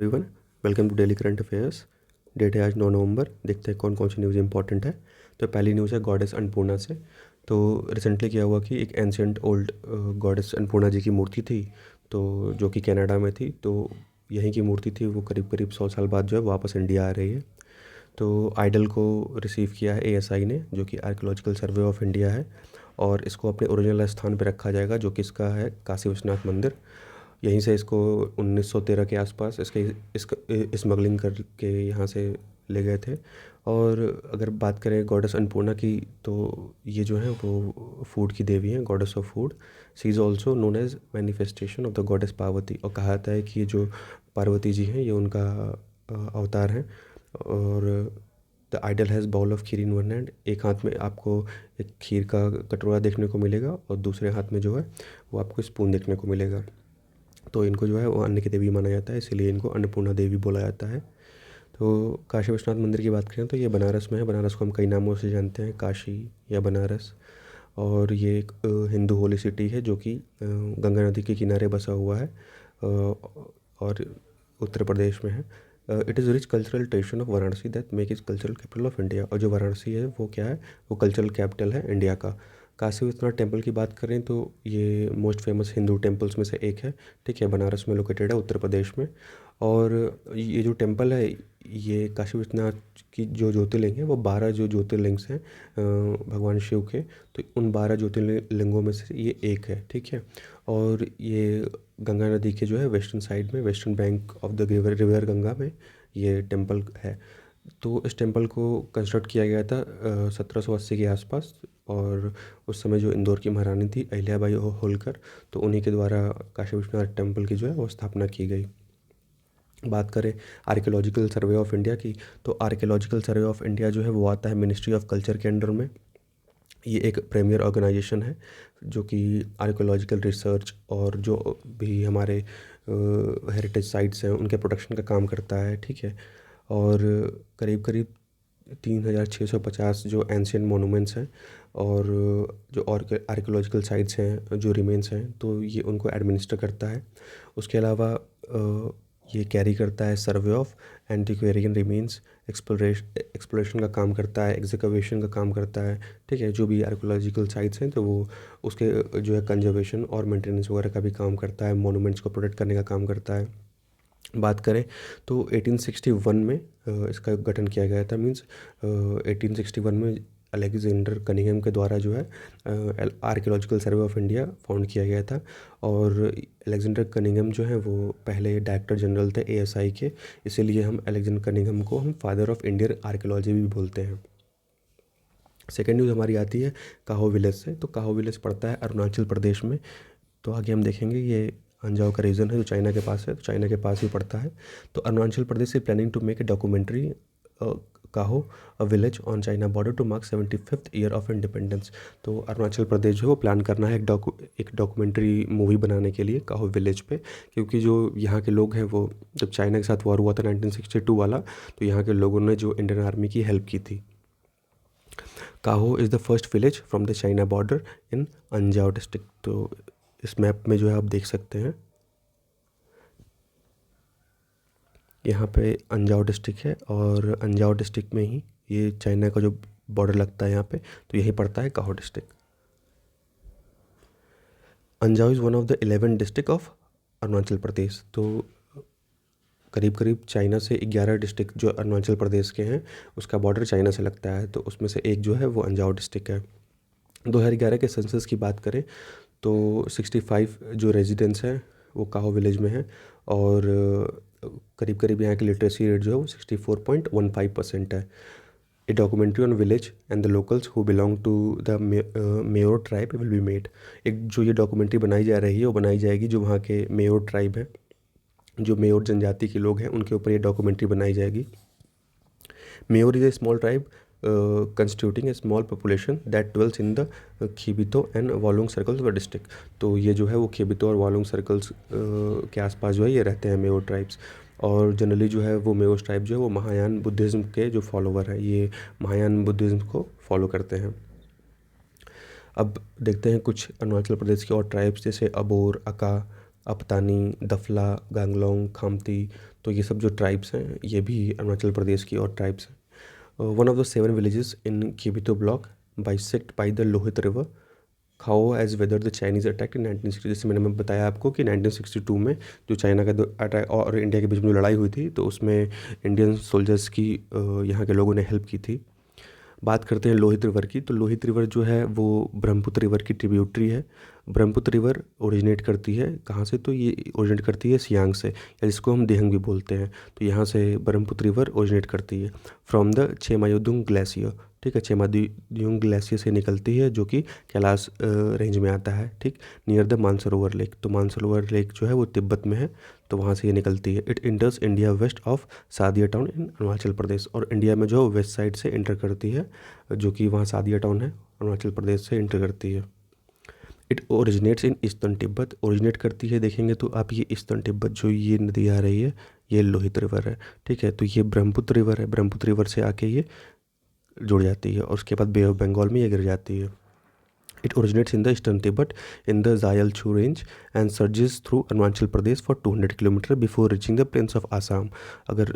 Everyone, welcome to daily current affairs. Date है आज 9 नवंबर। देखते हैं कौन कौन सी न्यूज़ इंपॉर्टेंट है। तो पहली न्यूज़ है गॉडेस अन्नपूर्णा से। तो रिसेंटली क्या हुआ कि एक एंशियंट ओल्ड गॉडेस अन्नपूर्णा जी की मूर्ति थी, तो जो कि कनाडा में थी। तो यहीं की मूर्ति थी, वो करीब करीब 100 साल बाद जो है वापस इंडिया आ रही है। तो आइडल को रिसीव किया है एएसआई ने, जो कि आर्कियोलॉजिकल सर्वे ऑफ इंडिया है, और इसको अपने ओरिजिनल स्थान पर रखा जाएगा, जो कि इसका है काशी विश्वनाथ मंदिर। यहीं से इसको 1913 के आसपास इसके स्मगलिंग करके यहाँ से ले गए थे। और अगर बात करें गॉडेस अन्नपूर्णा की, तो ये जो है वो फूड की देवी हैं, goddess of food. She is also known as manifestation of the goddess Parvati. और कहा जाता है कि ये जो पार्वती जी हैं, ये उनका अवतार हैं। और the idol has bowl of kheer in one hand. एक हाथ में आपको एक खीर का कटोरा देखने को मिलेगा, और दूसरे हाथ में जो है वो आपको स्पून देखने को मिलेगा। तो इनको जो है वो अन्न की देवी माना जाता है, इसीलिए इनको अन्नपूर्णा देवी बोला जाता है। तो काशी विश्वनाथ मंदिर की बात करें तो ये बनारस में है। बनारस को हम कई नामों से जानते हैं, काशी या बनारस। और ये एक हिंदू होली सिटी है, जो कि गंगा नदी के किनारे बसा हुआ है, और उत्तर प्रदेश में है। It is rich cultural tradition of Varanasi that make is cultural capital of India. और जो वाराणसी है वो क्या है, वो कल्चरल कैपिटल है इंडिया का। काशी विश्वनाथ टेम्पल की बात करें तो ये मोस्ट फेमस हिंदू टेम्पल्स में से एक है। ठीक है, बनारस में लोकेटेड है, उत्तर प्रदेश में। और ये जो टेम्पल है, ये काशी विश्वनाथ की जो ज्योतिर्लिंग है, वो 12 जो ज्योतिर्लिंग्स हैं भगवान शिव के, तो उन 12 ज्योतिर्लिंगों में से ये एक है। ठीक है, और ये गंगा नदी के जो है वेस्टर्न साइड में, western bank of the river Ganga में ये टेम्पल है। तो इस टेम्पल को कंस्ट्रक्ट किया गया था 1780 के आसपास। और उस समय जो इंदौर की महारानी थी अहिल्याबाई होलकर, तो उन्हीं के द्वारा काशी विश्वनाथ टेम्पल की जो है वो स्थापना की गई। बात करें आर्कियोलॉजिकल सर्वे ऑफ इंडिया की, तो आर्कियोलॉजिकल सर्वे ऑफ इंडिया जो है वो आता है मिनिस्ट्री ऑफ कल्चर के अंडर में। ये एक प्रीमियर ऑर्गेनाइजेशन है, जो कि आर्कियोलॉजिकल रिसर्च और जो भी हमारे हेरिटेज साइट्स हैं उनके प्रोटेक्शन का काम करता है। ठीक है, और करीब करीब 3650 जो एंशियंट मोनूमेंट्स हैं, और जो और आर्कियोलॉजिकल साइट्स हैं जो रिमेन्स हैं, तो ये उनको एडमिनिस्टर करता है। उसके अलावा ये कैरी करता है सर्वे ऑफ एंटिक्वेरियन रिमेन्स, एक्सप्लोरेशन का काम करता है, एग्जीक्यूशन का काम करता है। ठीक है, जो भी आर्कियोलॉजिकल साइट्स हैं तो वो उसके जो है कंजर्वेशन और मेंटेनेंस वगैरह का भी काम करता है, मोनूमेंट्स को प्रोटेक्ट करने का काम करता है। बात करें तो 1861 में इसका गठन किया गया था। मींस 1861 में अलेक्जेंडर कनिंघम के द्वारा जो है archaeological survey of India found किया गया था। और अलेक्जेंडर कनिंघम जो है वो पहले डायरेक्टर जनरल थे एएसआई के, इसीलिए हम अलेक्जेंडर कनिंघम को हम फादर ऑफ इंडियन आर्कियोलॉजी भी बोलते हैं। सेकेंड न्यूज़ हमारी आती है काहो विलेज से। तो काहो विलेज पड़ता है अरुणाचल प्रदेश में। तो आगे हम देखेंगे ये अंजाव का रीजन है, जो चाइना के पास है, तो चाइना के पास ही पड़ता है। तो अरुणाचल प्रदेश से planning to make a documentary Kaho a village on China border to mark 75th year of independence. तो अरुणाचल प्रदेश जो है वो प्लान करना है एक डॉक्यूमेंट्री मूवी बनाने के लिए काहो विलेज पे, क्योंकि जो यहाँ के लोग हैं वो जब चाइना के साथ वॉर हुआ था 1962 वाला, तो यहाँ के लोगों ने जो इंडियन आर्मी की हेल्प की थी। काहो is the first village from the China border in Anjaw district. तो इस मैप में जो है आप देख सकते हैं, यहाँ पे अंजाव डिस्ट्रिक्ट है, और अंजाव डिस्ट्रिक्ट में ही ये चाइना का जो बॉर्डर लगता है यहाँ पे, तो यही पड़ता है Kaho district. Anjaw is one of the 11 district of Arunachal Pradesh. तो करीब करीब चाइना से 11 डिस्ट्रिक्ट जो अरुणाचल प्रदेश के हैं, उसका बॉर्डर चाइना से लगता है। तो उसमें से एक जो है वो अंजाव डिस्ट्रिक्ट है। 2011 के सेंसस की बात करें तो 65 जो रेजिडेंट्स हैं वो काहो विलेज में हैं, और करीब करीब यहाँ की लिटरेसी रेट जो है वो 64.15% है। A documentary on village and the locals who belong to the Meyor tribe will be made. एक जो ये डॉक्यूमेंट्री बनाई जा रही है वो बनाई जाएगी जो वहाँ के मेयोर ट्राइब हैं, जो मेयोर जनजाति के लोग हैं, उनके ऊपर ये डॉक्यूमेंट्री बनाई जाएगी। Meyor is a small tribe constituting a small population that dwells in the Kibithoo and Walong circles व डिस्ट्रिक्ट। तो ये जो है वो खीबितो और वालोंग सर्कल्स के आसपास जो है ये रहते हैं मेयो ट्राइब्स। और जनरली जो है वो मेयो ट्राइब जो है वो महायान बुद्धिज़्म के जो फॉलोवर हैं, ये महायान बुद्धिज़्म को फॉलो करते हैं। अब देखते हैं कुछ अरुणाचल प्रदेश के और ट्राइब्स, जैसे अबोर, अका, अपतानी, दफला, गांगलोंग, खामती, तो ये सब जो ट्राइब्स हैं ये भी अरुणाचल प्रदेश की और ट्राइब्स हैं। One of the 7 villages in Kibithoo block bisect by the Lohit river Kaho as weather the Chinese attack in 1960। जैसे मैंने बताया आपको कि 1962 में जो चाइना का अटैक और इंडिया के बीच में जो लड़ाई हुई थी, तो उसमें इंडियन सोल्जर्स की यहाँ के लोगों ने हेल्प की थी। बात करते हैं लोहित रिवर की, तो लोहित रिवर जो है वो ब्रह्मपुत्र रिवर की ट्रिब्यूटरी है। ब्रह्मपुत्र रिवर ओरिजिनेट करती है कहाँ से, तो ये ओरिजिनेट करती है सियांग से, या जिसको हम दिहंग भी बोलते हैं। तो यहाँ से ब्रह्मपुत्र रिवर ओरिजिनेट करती है फ्रॉम द छेमायुदुंग ग्लेशियर। ठीक है, छेमायुदुंग ग्लेशियर से निकलती है जो कि कैलाश रेंज में आता है। ठीक, नियर द मानसरोवर लेक। तो मानसरोवर लेक जो है वो तिब्बत में है, तो वहाँ से ये निकलती है। It enters India west of Sadiya town in Arunachal Pradesh, और इंडिया में जो वेस्ट साइड से इंटर करती है, जो कि वहाँ सादिया टाउन है, अरुणाचल प्रदेश से इंटर करती है। It originates in eastern Tibet, originate करती है देखेंगे तो आप ये ईस्टर्न तिब्बत जो ये नदी आ रही है ये लोहित रिवर है। ठीक है, तो ये ब्रह्मपुत्र रिवर है, ब्रह्मपुत्र रिवर से आके ये जुड़ जाती है और उसके बाद बे ऑफ बंगाल में ये गिर जाती है। It originates in the eastern Tibet in the Zayal-Chu range and surges through Arunachal Pradesh for 200 kilometre before reaching the plains of Assam। अगर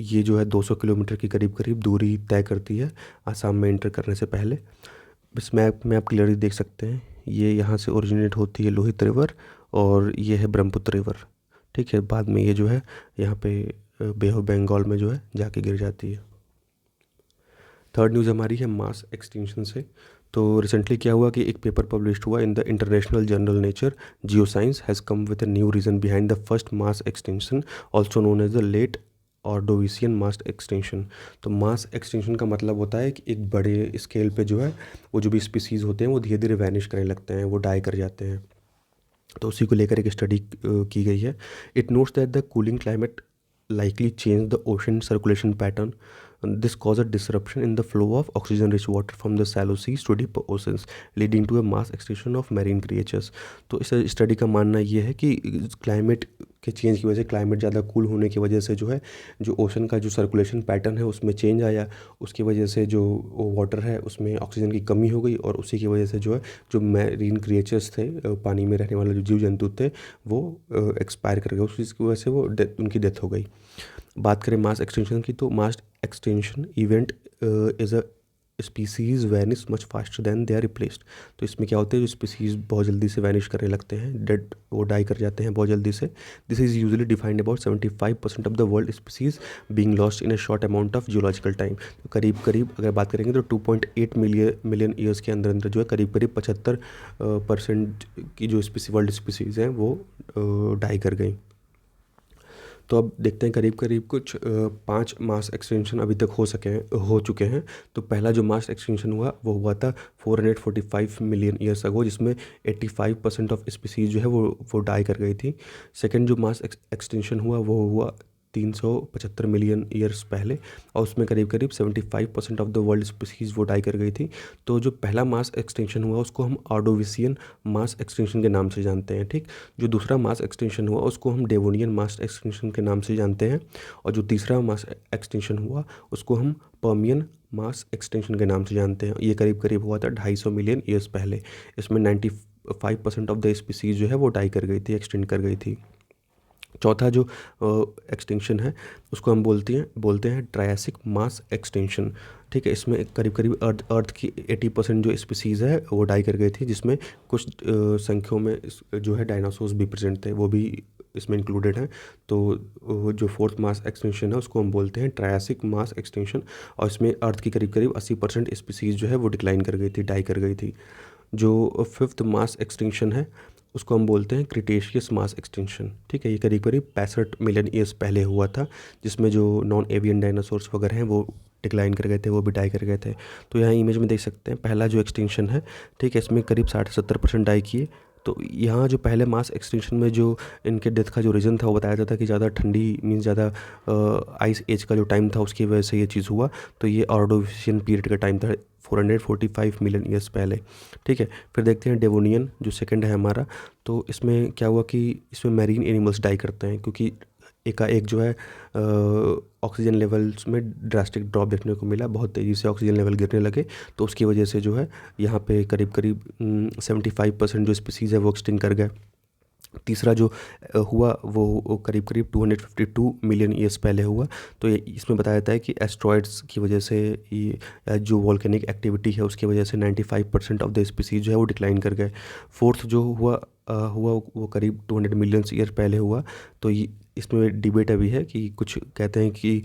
ये जो है 200 किलोमीटर की करीब करीब दूरी तय करती है आसाम में इंटर करने से पहले। इस मैप में आप क्लियरली देख सकते हैं, ये यहाँ से ओरिजिनेट होती है लोहित रिवर और ये है ब्रह्मपुत्र रिवर। ठीक है, बाद में ये जो है यहाँ पे बे ऑफ बंगाल में जो है जाके गिर जाती है। थर्ड न्यूज़ हमारी है मास एक्सटिंक्शन से। तो रिसेंटली क्या हुआ कि एक पेपर पब्लिश हुआ in the international journal Nature Geoscience has come with a new reason behind the first mass extinction also known as the late Ordovician mass extinction. तो मास एक्सटिंक्शन का मतलब होता है कि एक बड़े स्केल पे जो है वो जो भी स्पीसीज़ होते हैं वो धीरे धीरे वैनिश करने लगते हैं, वो डाई कर जाते हैं। तो उसी को लेकर एक स्टडी की गई है। It notes that the cooling climate likely change the ocean circulation pattern. And this cause a disruption in the flow of oxygen-rich water from the shallow seas to deep oceans, leading to a mass extinction of marine creatures। तो इस study का मानना ये है कि climate के change की वजह से, क्लाइमेट ज़्यादा कूल होने की वजह से जो है जो ओशन का जो सर्कुलेशन पैटर्न है उसमें चेंज आया, उसकी वजह से जो वाटर है उसमें ऑक्सीजन की कमी हो गई और उसी की वजह से जो है जो मैरीन क्रिएचर्स थे, पानी में रहने वाले जो जीव जंतु थे वो एक्सपायर कर गए, उसकी वजह से वो उनकी डेथ हो गई। बात करें मास एक्सटेंशन की, तो mass extinction event is a species vanish much faster than they are replaced. तो इसमें क्या होता है, जो स्पीसीज़ बहुत जल्दी से वैनिश करने लगते हैं, डेड वो डाई कर जाते हैं बहुत जल्दी से। This is usually defined about 75% of the world species being lost in a short amount of geological time. तो करीब करीब अगर बात करेंगे तो 2.8 मिलियन ईयर्स के अंदर अंदर जो है करीब करीब 75% की जो वर्ल्ड स्पीसीज़ हैं वो डाई कर गई। तो अब देखते हैं करीब करीब कुछ 5 मास एक्सटेंशन अभी तक हो चुके हैं। तो पहला जो मास एक्सटेंशन हुआ वो हुआ था 445 मिलियन ईयर्स अगो, जिसमें 85% ऑफ स्पीसीज जो है वो डाई कर गई थी। सेकंड जो मास एक्सटेंशन हुआ वो हुआ 375 मिलियन ईयर्स पहले, और उसमें करीब करीब 75% ऑफ द वर्ल्ड स्पीसीज वो डाई कर गई थी। तो जो पहला मास एक्सटेंशन हुआ उसको हम ऑर्डोविशियन मास एक्सटेंशन के नाम से जानते हैं। ठीक, जो दूसरा मास एक्सटेंशन हुआ उसको हम डेवोनियन मास एक्सटेंशन के नाम से जानते हैं, और जो तीसरा मास एक्सटेंशन हुआ उसको हम पर्मियन मास एक्सटेंशन के नाम से जानते हैं। ये करीब करीब हुआ था 250 मिलियन ईयर्स पहले। इसमें 95% ऑफ द स्पीसीज जो है वो डाई कर गई थी, एक्सटेंड कर गई थी। चौथा जो एक्सटेंशन है उसको हम बोलते हैं ट्रायसिक मास एक्सटेंशन। ठीक है, इसमें करीब करीब अर्थ की 80% जो स्पीसीज़ है वो डाई कर गई थी, जिसमें कुछ संख्यों में जो है डायनासोर्स भी प्रेजेंट थे, वो भी इसमें इंक्लूडेड हैं। तो जो फोर्थ मास एक्सटेंशन है उसको हम बोलते हैं ट्रायसिक मास एक्सटेंशन, और इसमें अर्थ की करीब करीब 80% स्पीसीज़ जो है वो डिक्लाइन कर गई थी, डाई कर गई थी। जो फिफ्थ मास एक्सटेंशन है उसको हम बोलते हैं क्रिटेशियस मास एक्सटेंशन। ठीक है, ये करीब करीब 65 मिलियन ईयर्स पहले हुआ था, जिसमें जो नॉन एवियन डायनासोर्स वगैरह हैं वो डिक्लाइन कर गए थे, वो भी डाई कर गए थे। तो यहाँ इमेज में देख सकते हैं पहला जो एक्सटेंशन है, ठीक है, इसमें करीब 60-70% डाई किए। तो यहाँ जो पहले मास एक्सटेंशन में जो इनके डेथ का जो रीज़न था वो बताया जाता है कि ज़्यादा ठंडी मीन्स ज़्यादा आइस एज का जो टाइम था उसकी वजह से ये चीज़ हुआ। तो ये ऑर्डोविशियन पीरियड का टाइम था 445 मिलियन ईयर्स पहले। ठीक है, फिर देखते हैं डेवोनियन जो सेकंड है हमारा। तो इसमें क्या हुआ कि इसमें मैरीन एनिमल्स डाई करते हैं, क्योंकि एकाएक जो है ऑक्सीजन लेवल्स में ड्रास्टिक ड्रॉप देखने को मिला, बहुत तेज़ी से ऑक्सीजन लेवल गिरने लगे। तो उसकी वजह से जो है यहाँ पे करीब करीब 75% जो स्पीसीज़ है वो एक्सटिंक्ट कर गए। तीसरा जो हुआ वो करीब करीब 252 मिलियन ईयर्स पहले हुआ। तो ये इसमें बताया जाता है कि एस्ट्रॉयड्स की वजह से ये जो वॉल्केनिक एक्टिविटी है उसकी वजह से 95% ऑफ द स्पीसीज जो है वो डिक्लाइन कर गए। फोर्थ जो हुआ वो करीब 200 मिलियन ईयर पहले हुआ। तो ये इसमें डिबेट अभी है कि कुछ कहते हैं कि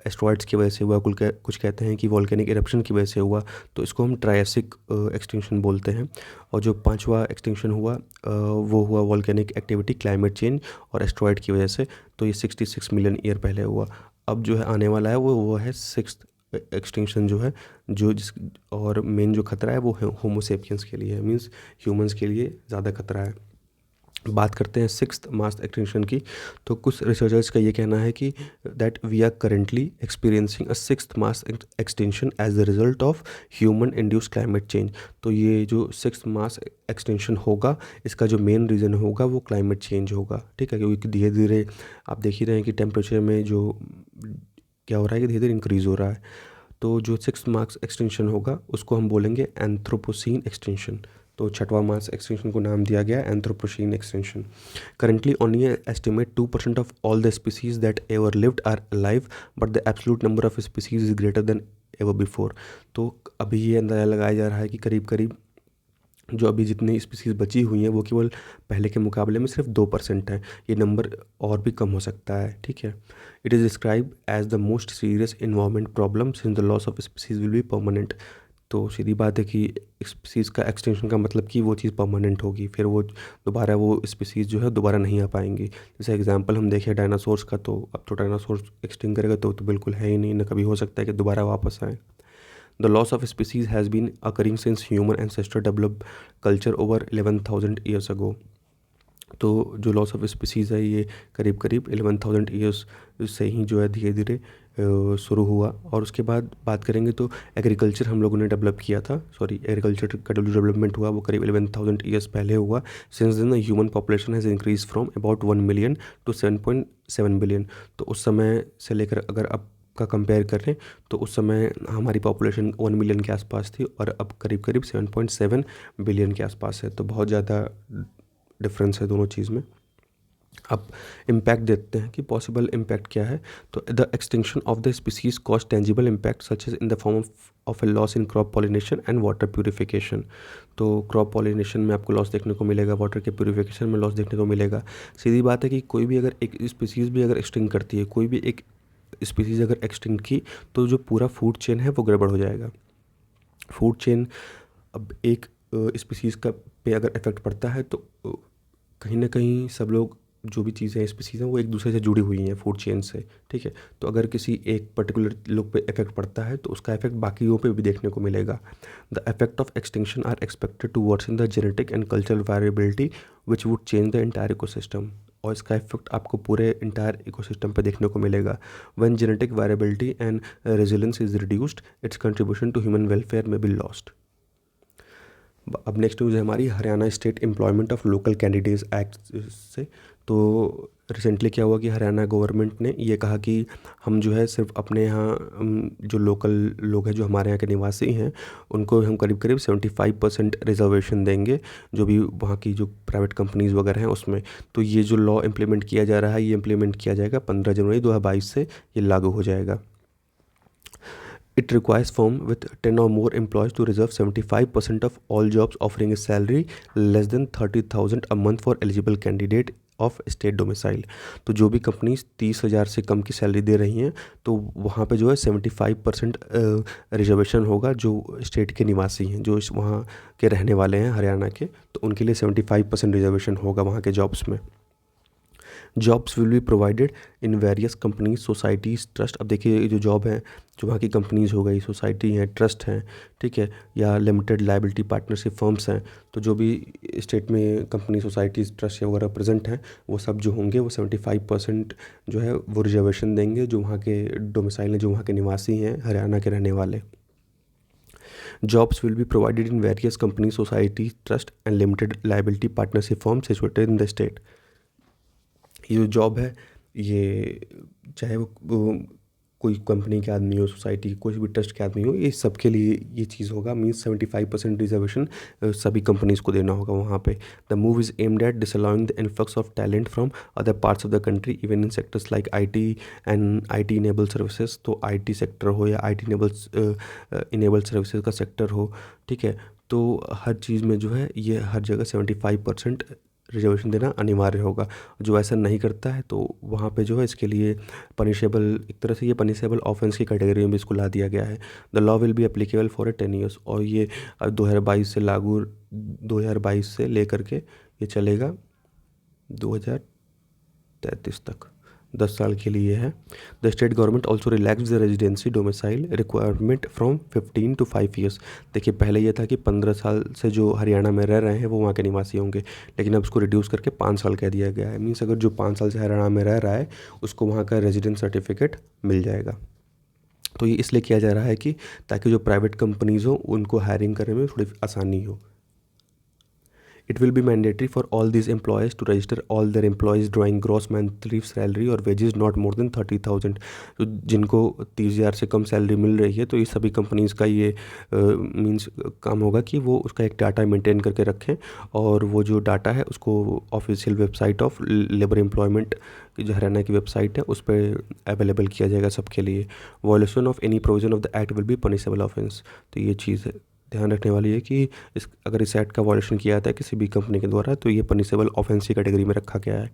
एस्ट्रॉयड्स की वजह से हुआ, कुछ कहते हैं कि वॉल्केनिक इरप्शन की वजह से हुआ। तो इसको हम ट्रायसिक एक्सटिंक्शन बोलते हैं। और जो पांचवा एक्सटिंक्शन हुआ वो हुआ वॉल्केनिक एक्टिविटी, क्लाइमेट चेंज और एस्ट्रॉयड की वजह से। तो ये 66 मिलियन ईयर पहले हुआ। अब जो है आने वाला है वो है सिक्स्थ एक्सटिंक्शन जो है, जो जिस और मेन जो खतरा है वो होमोसेपियंस के लिए है, मीन्स ह्यूमंस के लिए ज़्यादा खतरा है। बात करते हैं सिक्स्थ मास एक्सटिंक्शन की। तो कुछ रिसर्चर्स का ये कहना है कि that we are currently experiencing a sixth mass extinction as the result of human induced climate change. तो ये जो सिक्स्थ मास एक्सटेंशन होगा इसका जो मेन रीज़न होगा वो क्लाइमेट चेंज होगा, ठीक है। क्योंकि धीरे धीरे आप देख ही रहे हैं कि टेम्परेचर में जो क्या हो रहा है कि धीरे धीरे इंक्रीज़ हो रहा है। तो जो सिक्स मार्क्स एक्सटेंशन होगा उसको हम बोलेंगे एंथ्रोपोसीन एक्सटेंशन। तो छठवां मार्क्स एक्सटेंशन को नाम दिया गया Anthropocene extinction. Currently only estimate 2% of all the species that ever lived are alive, but the absolute number of species is greater than ever before. तो अभी ये अंदाज़ा लगाया जा रहा है कि करीब करीब जो अभी जितनी स्पीसीज़ बची हुई हैं वो केवल पहले के मुकाबले में सिर्फ 2% है। ये नंबर और भी कम हो सकता है, ठीक है। It is describe as the most serious environment problem since the loss of species will be permanent. तो सीधी बात है कि स्पीसीज़ का एक्सटेंशन का मतलब कि वो चीज़ परमानेंट होगी, फिर वो दोबारा वो स्पीसीज़ जो है दोबारा नहीं आ पाएंगी। जैसे एग्जांपल हम देखें डायनासोर्स का, तो अब तो डायनासोर्स एक्सटिंग करेगा तो बिल्कुल है ही नहीं, ना कभी हो सकता है कि दोबारा वापस आए। The loss of species has been occurring since human ancestor developed culture over 11,000 years ago. तो जो लॉस ऑफ स्पीसीज़ है ये करीब करीब 11,000 ईयर्स से ही जो है धीरे धीरे शुरू हुआ। और उसके बाद बात करेंगे तो एग्रीकल्चर हम लोगों ने डेवलप किया था, एग्रीकल्चर का जो डेवलपमेंट हुआ वो करीब 11,000 ईयर्स पहले हुआ। Since then the human population has increase from about 1 million to 7.7 billion. तो उस समय से लेकर अगर अब का कंपेयर करें तो उस समय हमारी पॉपुलेशन 1 मिलियन के आसपास थी और अब करीब करीब 7.7 बिलियन के आसपास है। तो बहुत ज़्यादा डिफरेंस है दोनों चीज़ में। अब इम्पैक्ट देखते हैं कि पॉसिबल इम्पैक्ट क्या है। तो the extinction of the species cause tangible impact such is in the form of A loss in crop pollination and water purification. तो क्रॉप पॉलिनेशन में आपको लॉस देखने को मिलेगा, वाटर के प्यूरिफिकेशन में लॉस देखने को मिलेगा। सीधी बात है कि कोई भी अगर एक स्पीसीज़ भी अगर एक्सटिंक्ट करती है, कोई भी एक स्पीसीज़ अगर एक्सटिंक्ट की तो जो पूरा फूड चेन है वो गड़बड़ हो जाएगा। फूड चेन अब एक स्पीसीज़ का पे अगर इफेक्ट पड़ता है तो कहीं ना कहीं सब लोग जो भी चीज़ें स्पीसीज़ हैं वो एक दूसरे से जुड़ी हुई हैं फूड चेन से, ठीक है। तो अगर किसी एक पर्टिकुलर लोग पे इफेक्ट पड़ता है तो उसका इफेक्ट बाकियों पे भी देखने को मिलेगा। The effect of extinction are expected to worsen the genetic and cultural variability which would change the entire ecosystem. और इसका इफेक्ट आपको पूरे इंटायर इकोसिस्टम पे देखने को मिलेगा। When genetic variability and resilience is reduced, its contribution to human welfare may be lost. अब next news है हमारी Haryana state employment of local candidates act से। तो रिसेंटली क्या हुआ कि हरियाणा गवर्नमेंट ने ये कहा कि हम जो है सिर्फ अपने यहाँ जो लोकल लोग हैं जो हमारे यहाँ के निवासी हैं उनको हम करीब करीब 75% रिजर्वेशन देंगे, जो भी वहाँ की जो प्राइवेट कंपनीज़ वगैरह हैं उसमें। तो ये जो लॉ इम्प्लीमेंट किया जा रहा है ये इम्प्लीमेंट किया जाएगा 15 जनवरी 2022 से ये लागू हो जाएगा। It requires firm with 10 or more employees to reserve 75% of all jobs offering a salary less than 30,000 a month for eligible candidate of state domicile. तो जो भी कंपनीज 30,000 से कम की सैलरी दे रही हैं तो वहाँ पे जो है 75% रिजर्वेशन होगा जो स्टेट के निवासी हैं, जो वहाँ के रहने वाले हैं हरियाणा के, तो उनके लिए 75% रिजर्वेशन होगा वहाँ के जॉब्स में। Jobs will be provided in various companies societies trust. अब देखिए ये जो जॉब है जो वहाँ की कंपनीज़ हो गई, सोसाइटी हैं, ट्रस्ट हैं, ठीक है, या लिमिटेड लाइबिलिटी पार्टनरशिप फर्म्स हैं। तो जो भी स्टेट में कंपनी सोसाइटीज़ ट्रस्ट वगैरह प्रेजेंट हैं वो सब जो होंगे वो 75% जो है वो रिजर्वेशन देंगे जो वहाँ के डोमिसाइल हैं, जो वहाँ के निवासी हैं हरियाणा के रहने वाले। Jobs will be provided in various companies, societies, trust and limited liability partnership firms situated in the state. ये जो जॉब है ये चाहे वो कोई कंपनी के आदमी हो, सोसाइटी के कोई भी ट्रस्ट के आदमी हो, ये सबके लिए ये चीज़ होगा। मीन्स 75% रिजर्वेशन सभी कंपनीज़ को देना होगा वहाँ पे। The move is aimed at disallowing the influx of talent from other parts of the country even in sectors like IT and IT enable services. तो IT सेक्टर हो या IT इनेबल सर्विसेज का sector हो, ठीक है, तो हर चीज़ में जो है ये हर जगह 75% रिजर्वेशन देना अनिवार्य होगा। जो ऐसा नहीं करता है तो वहाँ पे जो है इसके लिए पनिशेबल, एक तरह से ये पनिशेबल ऑफेंस की कैटेगरी में भी इसको ला दिया गया है। The law will be applicable for 10 years, और ये 2022 से लागू, 2022 से लेकर के ये चलेगा 2033 तक, 10 साल के लिए है। The state government also relax the residency domicile requirement from 15 to 5 years. देखिए पहले ये था कि 15 साल से जो हरियाणा में रह रहे हैं वो वहाँ के निवासी होंगे, लेकिन अब उसको रिड्यूस करके 5 साल कह दिया गया है। मीन्स अगर जो 5 साल से हरियाणा में रह रहा है उसको वहाँ का रेजिडेंस सर्टिफिकेट मिल जाएगा। तो ये इसलिए किया जा रहा है कि ताकि जो प्राइवेट कंपनीज़ हो उनको हायरिंग करने में थोड़ी आसानी हो। It will be mandatory for all these employees to register all their employees drawing gross monthly salary और wages not more than 30,000। तो जिनको 30,000 से कम सैलरी मिल रही है तो ये सभी कंपनीज़ का ये मीन्स काम होगा कि वो उसका एक डाटा मेंटेन करके रखें, और वो जो डाटा है उसको official website of labour employment की जो हरियाणा की वेबसाइट है उस पर अवेलेबल किया जाएगा सबके लिए। Violation of any provision of the act will be punishable offence. तो ये चीज़ ध्यान रखने वाली है कि अगर इस एक्ट का वायलेशन किया जाता है किसी भी कंपनी के द्वारा तो ये पनिशेबल ऑफेंस की कैटेगरी में रखा गया है।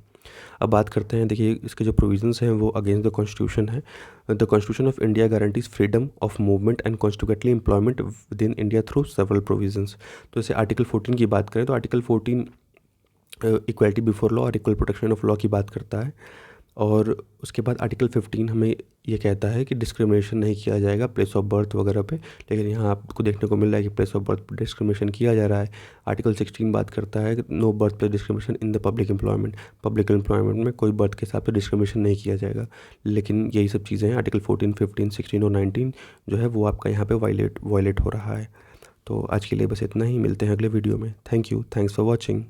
अब बात करते हैं, देखिए इसके जो प्रोविजंस हैं वो अगेंस्ट द कॉन्स्टिट्यूशन है। The constitution of India guarantees freedom of movement and constitutionally employment within India through several provisions. तो जैसे आर्टिकल 14 की बात करें तो आर्टिकल 14 इक्वलिटी बिफोर लॉ और इक्वल प्रोटेक्शन ऑफ लॉ की बात करता है, और उसके बाद आर्टिकल 15 हमें ये कहता है कि डिस्क्रिमिनेशन नहीं किया जाएगा प्लेस ऑफ बर्थ वगैरह पे, लेकिन यहाँ आपको देखने को मिल रहा है कि प्लेस ऑफ बर्थ पर डिस्क्रिमिनेशन किया जा रहा है। आर्टिकल 16 बात करता है कि no birth place discrimination in the public employment. Public employment में कोई बर्थ के हिसाब से डिस्क्रिमिनेशन नहीं किया जाएगा। लेकिन यही सब चीज़ें हैं, आर्टिकल 14, 15, 16 और 19 जो है वो आपका यहाँ पर वायलेट हो रहा है। तो आज के लिए बस इतना ही, मिलते हैं अगले वीडियो में। Thank you, thanks for watching.